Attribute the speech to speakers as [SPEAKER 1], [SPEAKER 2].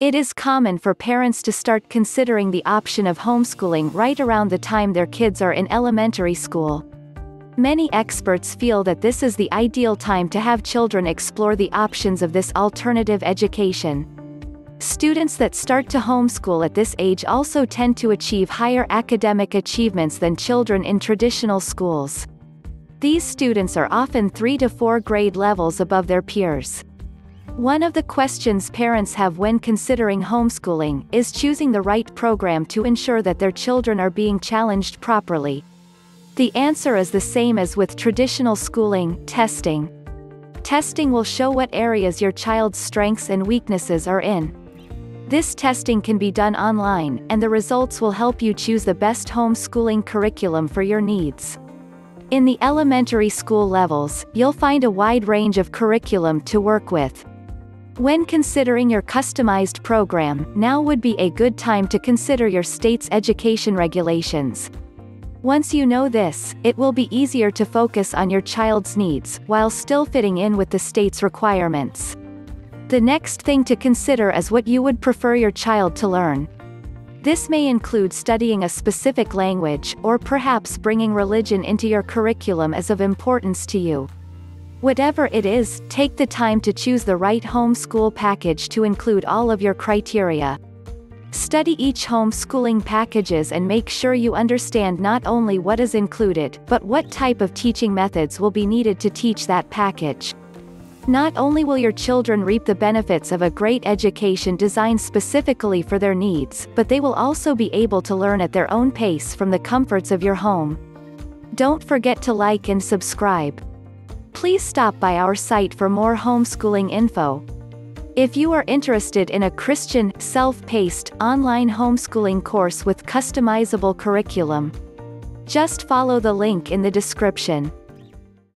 [SPEAKER 1] It is common for parents to start considering the option of homeschooling right around the time their kids are in elementary school. Many experts feel that this is the ideal time to have children explore the options of this alternative education. Students that start to homeschool at this age also tend to achieve higher academic achievements than children in traditional schools. These students are often 3 to 4 grade levels above their peers. One of the questions parents have when considering homeschooling is choosing the right program to ensure that their children are being challenged properly. The answer is the same as with traditional schooling: testing. Testing will show what areas your child's strengths and weaknesses are in. This testing can be done online, and the results will help you choose the best homeschooling curriculum for your needs. In the elementary school levels, you'll find a wide range of curriculum to work with. When considering your customized program, now would be a good time to consider your state's education regulations. Once you know this, it will be easier to focus on your child's needs, while still fitting in with the state's requirements. The next thing to consider is what you would prefer your child to learn. This may include studying a specific language, or perhaps bringing religion into your curriculum as of importance to you. Whatever it is, take the time to choose the right homeschool package to include all of your criteria. Study each homeschooling packages and make sure you understand not only what is included, but what type of teaching methods will be needed to teach that package. Not only will your children reap the benefits of a great education designed specifically for their needs, but they will also be able to learn at their own pace from the comforts of your home. Don't forget to like and subscribe. Please stop by our site for more homeschooling info. If you are interested in a Christian, self-paced, online homeschooling course with customizable curriculum, just follow the link in the description.